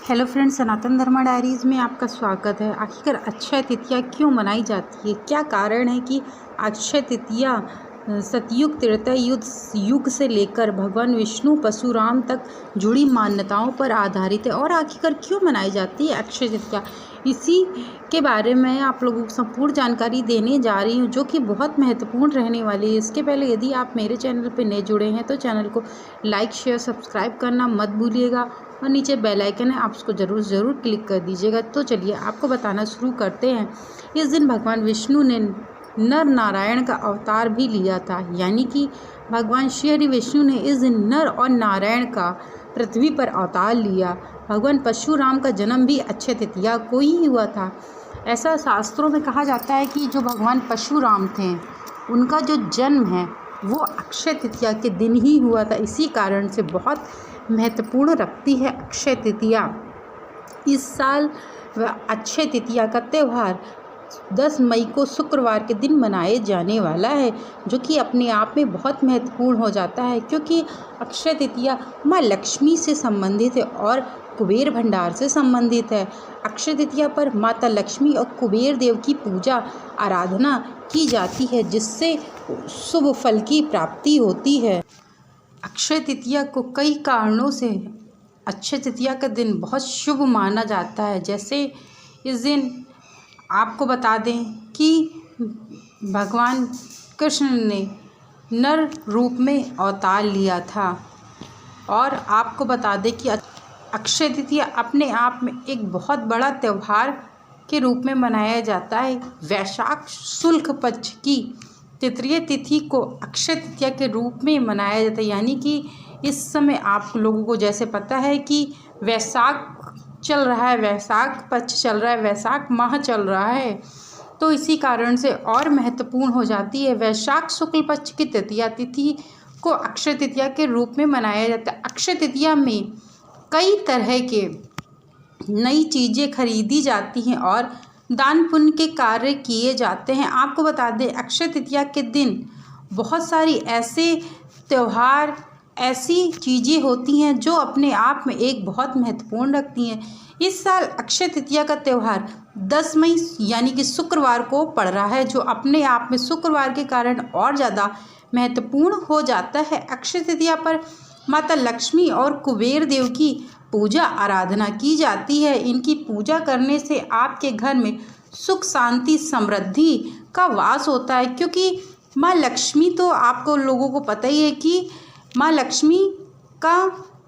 Hello friends, सनातन धर्मा diaries में आपका स्वागत है। आखिर अक्षय तृतीया क्यों मनाई जाती है? क्या कारण है कि अक्षय तृतीया सतयुग त्रेता युग से लेकर भगवान विष्णु परशुराम तक जुड़ी मान्यताओं पर आधारित है? और आखिर क्यों मनाई जाती है अक्षय तृतीया? इसी के बारे में आप लोगों को संपूर्ण जानकारी देने जा रही हूँ, जो कि बहुत महत्वपूर्ण रहने वाली है। इसके पहले यदि आप मेरे चैनल पर नए जुड़े हैं तो चैनल को लाइक शेयर सब्सक्राइब करना मत भूलिएगा और नीचे बेल आइकन है, आप उसको ज़रूर क्लिक कर दीजिएगा। तो चलिए आपको बताना शुरू करते हैं। इस दिन भगवान विष्णु ने नर नारायण का अवतार भी लिया था, यानी कि भगवान श्री हरि विष्णु ने इस दिन नर और नारायण का पृथ्वी पर अवतार लिया। भगवान परशुराम का जन्म भी अक्षय तृतीया को ही हुआ था। ऐसा शास्त्रों में कहा जाता है कि जो भगवान परशुराम थे उनका जो जन्म है वो अक्षय तृतीया के दिन ही हुआ था। इसी कारण से बहुत महत्वपूर्ण रखती है अक्षय तृतीया। इस साल अक्षय तृतीया का त्यौहार 10 मई को शुक्रवार के दिन मनाए जाने वाला है, जो कि अपने आप में बहुत महत्वपूर्ण हो जाता है, क्योंकि अक्षय तृतीया माँ लक्ष्मी से संबंधित है और कुबेर भंडार से संबंधित है। अक्षय तृतीया पर माता लक्ष्मी और कुबेर देव की पूजा आराधना की जाती है, जिससे शुभ फल की प्राप्ति होती है। अक्षय तृतीया को कई कारणों से अक्षय तृतीया का दिन बहुत शुभ माना जाता है। जैसे इस दिन आपको बता दें कि भगवान कृष्ण ने नर रूप में अवतार लिया था, और आपको बता दें कि अक्षय तृतीया अपने आप में एक बहुत बड़ा त्यौहार के रूप में मनाया जाता है। वैशाख शुक्ल पक्ष की तृतीय तिथि को अक्षय तृतीया के रूप में मनाया जाता है, यानी कि इस समय आप लोगों को जैसे पता है कि वैशाख चल रहा है, वैशाख पक्ष चल रहा है, वैशाख माह चल रहा है, तो इसी कारण से और महत्वपूर्ण हो जाती है। वैशाख शुक्ल पक्ष की तृतीया तिथि को अक्षय तृतीया के रूप में मनाया जाता है। अक्षय तृतीया में कई तरह के नई चीज़ें खरीदी जाती हैं और दान पुण्य के कार्य किए जाते हैं। आपको बता दें, अक्षय तृतीया के दिन बहुत सारी ऐसे त्यौहार, ऐसी चीज़ें होती हैं जो अपने आप में एक बहुत महत्वपूर्ण रखती हैं। इस साल अक्षय तृतीया का त्यौहार 10 मई यानी कि शुक्रवार को पड़ रहा है, जो अपने आप में शुक्रवार के कारण और ज़्यादा महत्वपूर्ण हो जाता है। अक्षय तृतीया पर माता लक्ष्मी और कुबेर देव की पूजा आराधना की जाती है। इनकी पूजा करने से आपके घर में सुख शांति समृद्धि का वास होता है, क्योंकि माँ लक्ष्मी तो आपको लोगों को पता ही है कि माँ लक्ष्मी का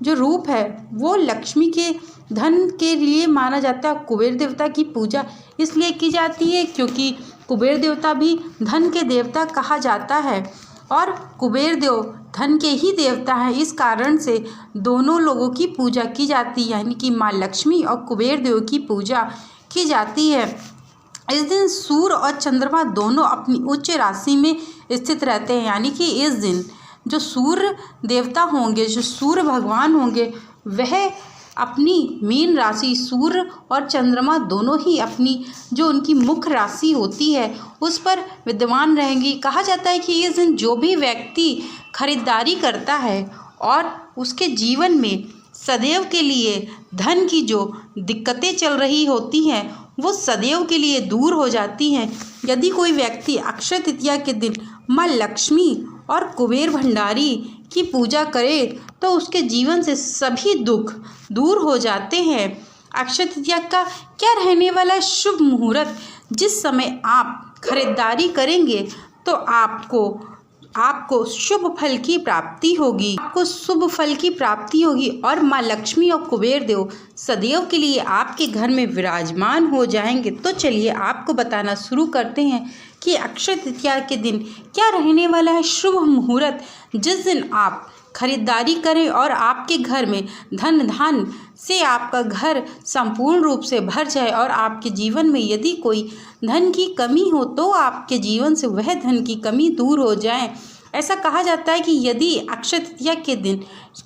जो रूप है वो लक्ष्मी के धन के लिए माना जाता है। कुबेर देवता की पूजा इसलिए की जाती है क्योंकि कुबेर देवता भी धन के देवता कहा जाता है, और कुबेर देव धन के ही देवता है। इस कारण से दोनों लोगों की पूजा की जाती है, यानी कि माँ लक्ष्मी और कुबेर देव की पूजा की जाती है। इस दिन सूर्य और चंद्रमा दोनों अपनी उच्च राशि में स्थित रहते हैं, यानी कि इस दिन जो सूर्य देवता होंगे, जो सूर्य भगवान होंगे, वह अपनी मीन राशि, सूर्य और चंद्रमा दोनों ही अपनी जो उनकी मुख्य राशि होती है उस पर विद्यमान रहेंगी। कहा जाता है कि इस दिन जो भी व्यक्ति खरीदारी करता है और उसके जीवन में सदैव के लिए धन की जो दिक्कतें चल रही होती हैं वो सदैव के लिए दूर हो जाती हैं। यदि कोई व्यक्ति अक्षय तृतीया के दिन माँ लक्ष्मी और कुबेर भंडारी की पूजा करे तो उसके जीवन से सभी दुख दूर हो जाते हैं। अक्षय तृतीया का क्या रहने वाला शुभ मुहूर्त? जिस समय आप खरीदारी करेंगे तो आपको शुभ फल की प्राप्ति होगी, और माँ लक्ष्मी और कुबेर देव सदैव के लिए आपके घर में विराजमान हो जाएंगे। तो चलिए आपको बताना शुरू करते हैं कि अक्षय तृतीया के दिन क्या रहने वाला है शुभ मुहूर्त, जिस दिन आप खरीदारी करें और आपके घर में धन से आपका घर संपूर्ण रूप से भर जाए, और आपके जीवन में यदि कोई धन की कमी हो तो आपके जीवन से वह धन की कमी दूर हो जाए। ऐसा कहा जाता है कि यदि अक्षय तृतीया के दिन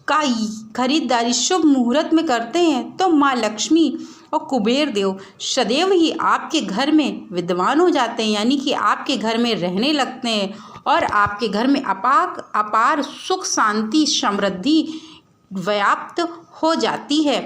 का खरीदारी शुभ मुहूर्त में करते हैं तो माँ लक्ष्मी और कुबेर देव सदैव ही आपके घर में विद्यमान हो जाते हैं, यानी कि आपके घर में रहने लगते हैं और आपके घर में अपार सुख शांति समृद्धि व्याप्त हो जाती है।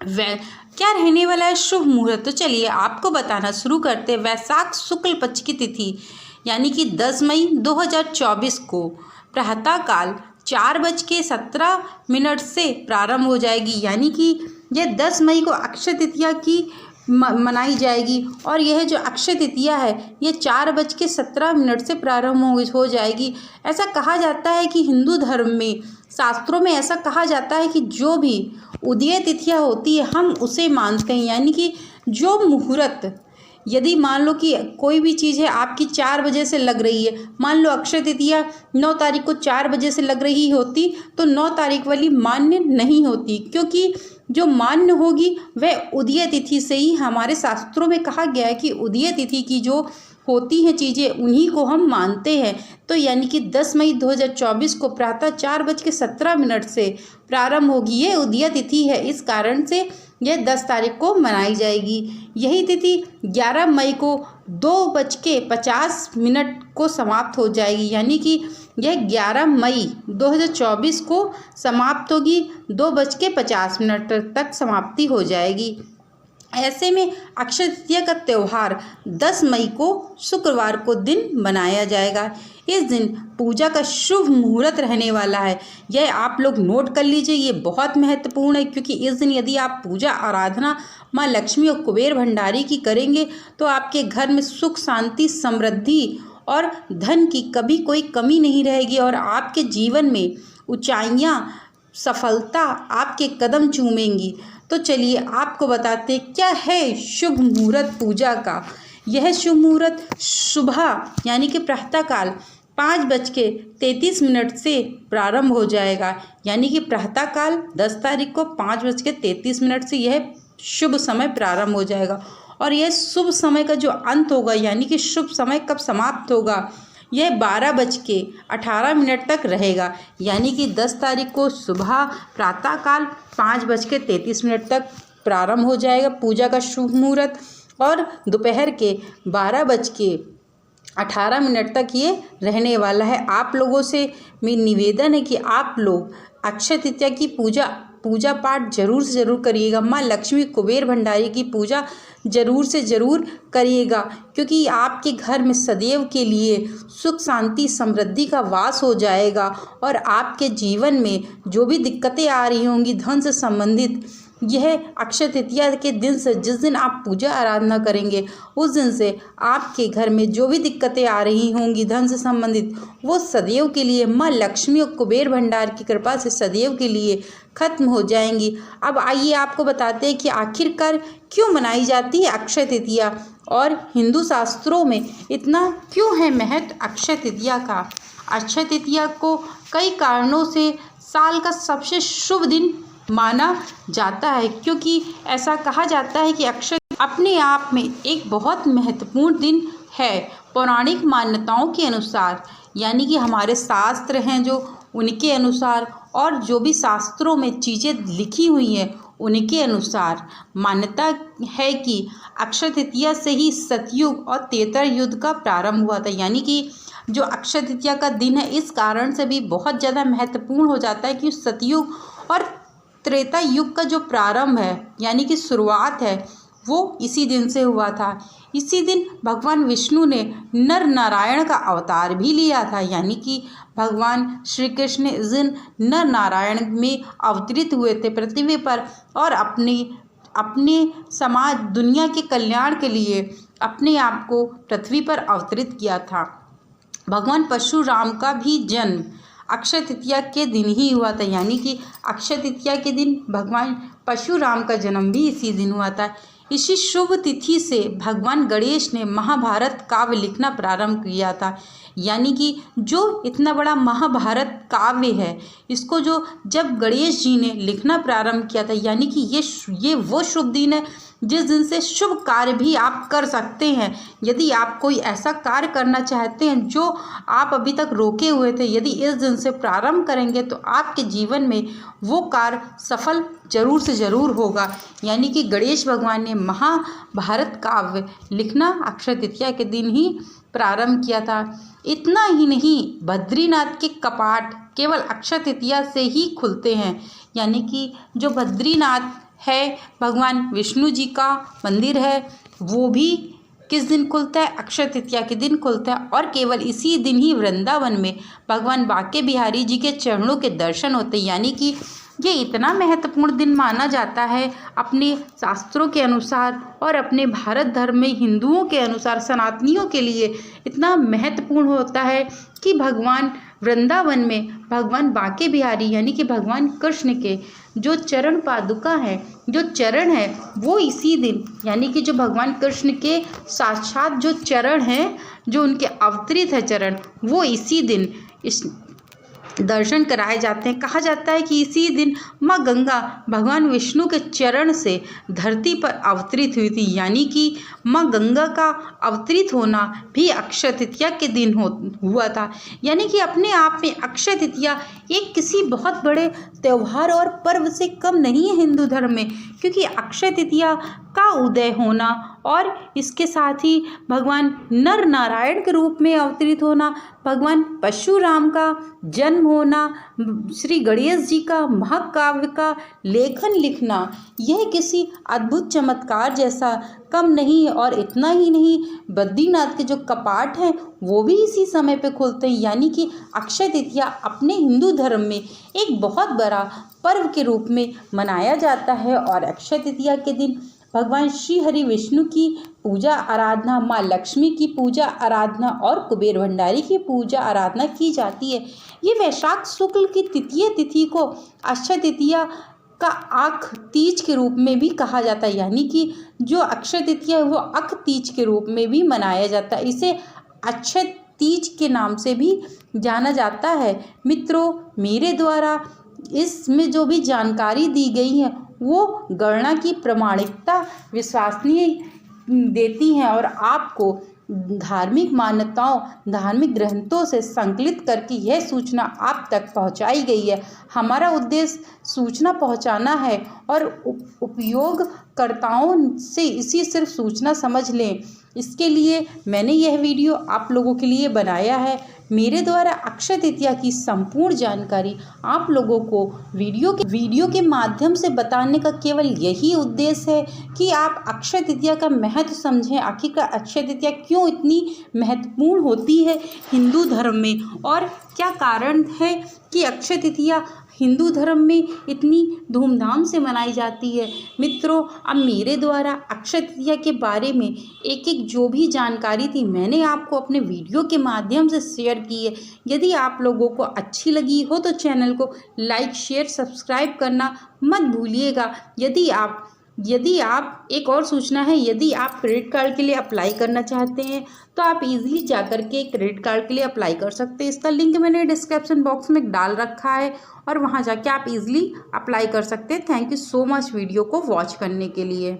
वै क्या रहने वाला है शुभ मुहूर्त? तो चलिए आपको बताना शुरू करते हैं। वैशाख शुक्ल पक्ष की तिथि यानी कि 10 मई 2024 को प्रातःकाल 4:17 से प्रारंभ हो जाएगी। यानी कि यह 10 मई को अक्षय तृतीया की मनाई जाएगी और यह जो अक्षय तृतीया है ये 4:17 से प्रारंभ हो जाएगी। ऐसा कहा जाता है कि हिंदू धर्म में, शास्त्रों में ऐसा कहा जाता है कि जो भी उदय तिथियां होती है हम उसे मानते हैं। यानी कि जो मुहूर्त, यदि मान लो कि कोई भी चीज़ है आपकी 4 बजे से लग रही है, मान लो अक्षय तृतीया 9 तारीख को 4 बजे से लग रही होती तो 9 तारीख वाली मान्य नहीं होती, क्योंकि जो मान्य होगी वह उदय तिथि से ही, हमारे शास्त्रों में कहा गया है कि उदय तिथि की जो होती हैं चीज़ें उन्हीं को हम मानते हैं। तो यानी कि 10 मई 2024 को प्रातः 4:17 से प्रारंभ होगी। ये उदय तिथि है, इस कारण से यह 10 तारीख को मनाई जाएगी। यही तिथि 11 मई को 2:50 को समाप्त हो जाएगी। यानी कि यह 11 मई 2024 को समाप्त होगी, 2:50 तक समाप्ति हो जाएगी। ऐसे में अक्षय तृतीया का त्यौहार 10 मई को शुक्रवार को दिन मनाया जाएगा। इस दिन पूजा का शुभ मुहूर्त रहने वाला है, यह आप लोग नोट कर लीजिए, ये बहुत महत्वपूर्ण है। क्योंकि इस दिन यदि आप पूजा आराधना माँ लक्ष्मी और कुबेर भंडारी की करेंगे तो आपके घर में सुख शांति समृद्धि और धन की कभी कोई कमी नहीं रहेगी और आपके जीवन में ऊंचाइयाँ, सफलता आपके कदम चूमेंगी। तो चलिए आपको बताते क्या है शुभ मुहूर्त पूजा का। यह शुभ मुहूर्त सुबह यानी कि प्रातःकाल 5:33 से प्रारंभ हो जाएगा। यानी कि प्रातःकाल 10 तारीख को 5:33 से यह शुभ समय प्रारंभ हो जाएगा और यह शुभ समय का जो अंत होगा, यानी कि शुभ समय कब समाप्त होगा, यह 12:18 तक रहेगा। यानी कि 10 तारीख को सुबह प्रातःकाल 5:33 तक प्रारंभ हो जाएगा पूजा का शुभ मुहूर्त और दोपहर के 12:18 तक ये रहने वाला है। आप लोगों से मेरी निवेदन है कि आप लोग अक्षय तृतीया की पूजा पाठ जरूर से ज़रूर करिएगा। माँ लक्ष्मी कुबेर भंडारी की पूजा जरूर से ज़रूर करिएगा, क्योंकि आपके घर में सदैव के लिए सुख शांति समृद्धि का वास हो जाएगा और आपके जीवन में जो भी दिक्कतें आ रही होंगी धन से संबंधित, यह अक्षय तृतीया के दिन से, जिस दिन आप पूजा आराधना करेंगे उस दिन से आपके घर में जो भी दिक्कतें आ रही होंगी धन से संबंधित, वो सदैव के लिए माँ लक्ष्मी और कुबेर भंडार की कृपा से सदैव के लिए खत्म हो जाएंगी। अब आइए आपको बताते हैं कि आखिरकार क्यों मनाई जाती है अक्षय तृतीया और हिंदू शास्त्रों में इतना क्यों है महत्व अक्षय तृतीया का। अक्षय तृतीया को कई कारणों से साल का सबसे शुभ दिन माना जाता है, क्योंकि ऐसा कहा जाता है कि अक्षय अपने आप में एक बहुत महत्वपूर्ण दिन है। पौराणिक मान्यताओं के अनुसार, यानी कि हमारे शास्त्र हैं जो, उनके अनुसार और जो भी शास्त्रों में चीज़ें लिखी हुई हैं उनके अनुसार मान्यता है कि अक्षय तृतीया से ही सतयुग और त्रेता युग का प्रारंभ हुआ था। यानी कि जो अक्षय तृतीया का दिन है इस कारण से भी बहुत ज़्यादा महत्वपूर्ण हो जाता है कि सतयुग और त्रेता युग का जो प्रारंभ है यानी कि शुरुआत है वो इसी दिन से हुआ था। इसी दिन भगवान विष्णु ने नर नारायण का अवतार भी लिया था। यानी कि भगवान श्री कृष्ण इस दिन नर नारायण में अवतरित हुए थे पृथ्वी पर और अपने समाज दुनिया के कल्याण के लिए अपने आप को पृथ्वी पर अवतरित किया था। भगवान परशुराम का भी जन्म अक्षय तृतीया के दिन ही हुआ था। यानी कि अक्षय तृतीया के दिन भगवान परशुराम का जन्म भी इसी दिन हुआ था। इसी शुभ तिथि से भगवान गणेश ने महाभारत काव्य लिखना प्रारंभ किया था। यानी कि जो इतना बड़ा महाभारत काव्य है इसको जो जब गणेश जी ने लिखना प्रारंभ किया था, यानी कि ये वो शुभ दिन है जिस दिन से शुभ कार्य भी आप कर सकते हैं। यदि आप कोई ऐसा कार्य करना चाहते हैं जो आप अभी तक रोके हुए थे, यदि इस दिन से प्रारंभ करेंगे तो आपके जीवन में वो कार्य सफल जरूर से ज़रूर होगा। यानी कि गणेश भगवान ने महाभारत काव्य लिखना अक्षय तृतीया के दिन ही प्रारंभ किया था। इतना ही नहीं, बद्रीनाथ के कपाट केवल अक्षय तृतीया से ही खुलते हैं। यानी कि जो बद्रीनाथ है, भगवान विष्णु जी का मंदिर है, वो भी किस दिन खुलता है? अक्षय तृतीया के दिन खुलता है। और केवल इसी दिन ही वृंदावन में भगवान बांके बिहारी जी के चरणों के दर्शन होते हैं। यानी कि ये इतना महत्वपूर्ण दिन माना जाता है अपने शास्त्रों के अनुसार और अपने भारत धर्म में हिंदुओं के अनुसार, सनातनियों के लिए इतना महत्वपूर्ण होता है कि भगवान वृंदावन में भगवान बांके बिहारी यानी कि भगवान कृष्ण के जो चरण पादुका है, जो चरण है, वो इसी दिन यानी कि जो भगवान कृष्ण के साक्षात जो चरण हैं, जो उनके अवतरित है चरण, वो इसी दिन इस दर्शन कराए जाते हैं। कहा जाता है कि इसी दिन माँ गंगा भगवान विष्णु के चरण से धरती पर अवतरित हुई थी। यानी कि माँ गंगा का अवतरित होना भी अक्षय तृतीया के दिन हुआ था। यानी कि अपने आप में अक्षय तृतीया एक किसी बहुत बड़े त्यौहार और पर्व से कम नहीं है हिंदू धर्म में, क्योंकि अक्षय तृतीया का उदय होना और इसके साथ ही भगवान नर नारायण के रूप में अवतरित होना, भगवान परशुराम का जन्म होना, श्री गणेश जी का महाकाव्य का लेखन लिखना, यह किसी अद्भुत चमत्कार जैसा कम नहीं है। और इतना ही नहीं, बद्रीनाथ के जो कपाट हैं वो भी इसी समय पे खुलते हैं। यानी कि अक्षय तृतीया अपने हिंदू धर्म में एक बहुत बड़ा पर्व के रूप में मनाया जाता है। और अक्षय तृतीया के दिन भगवान श्री हरि विष्णु की पूजा आराधना, माँ लक्ष्मी की पूजा आराधना और कुबेर भंडारी की पूजा आराधना की जाती है। ये वैशाख शुक्ल की तृतीय तिथि को अक्षय तृतीया का अख तीज के रूप में भी कहा जाता है। यानी कि जो अक्षय तृतीया है वो अख तीज के रूप में भी मनाया जाता है। इसे अक्षय तीज के नाम से भी जाना जाता है। मित्रों, मेरे द्वारा इसमें जो भी जानकारी दी गई है वो गणना की प्रामाणिकता विश्वसनीय देती हैं और आपको धार्मिक मान्यताओं, धार्मिक ग्रंथों से संकलित करके यह सूचना आप तक पहुंचाई गई है। हमारा उद्देश्य सूचना पहुंचाना है और उपयोगकर्ताओं से इसी सिर्फ सूचना समझ लें। इसके लिए मैंने यह वीडियो आप लोगों के लिए बनाया है। मेरे द्वारा अक्षय तृतीया की संपूर्ण जानकारी आप लोगों को वीडियो के माध्यम से बताने का केवल यही उद्देश्य है कि आप अक्षय तृतीया का महत्व समझें। आखिरकार अक्षय तृतीया क्यों इतनी महत्वपूर्ण होती है हिंदू धर्म में, और क्या कारण है कि अक्षय तृतीया हिंदू धर्म में इतनी धूमधाम से मनाई जाती है। मित्रों, अब मेरे द्वारा अक्षय तृतीया के बारे में एक एक जो भी जानकारी थी मैंने आपको अपने वीडियो के माध्यम से शेयर की है। यदि आप लोगों को अच्छी लगी हो तो चैनल को लाइक, शेयर, सब्सक्राइब करना मत भूलिएगा। यदि आप एक और सूचना है, यदि आप क्रेडिट कार्ड के लिए अप्लाई करना चाहते हैं तो आप इजीली जाकर के क्रेडिट कार्ड के लिए अप्लाई कर सकते हैं। इसका लिंक मैंने डिस्क्रिप्शन बॉक्स में डाल रखा है और वहां जाके आप इजीली अप्लाई कर सकते हैं। Thank you so much video को वॉच करने के लिए।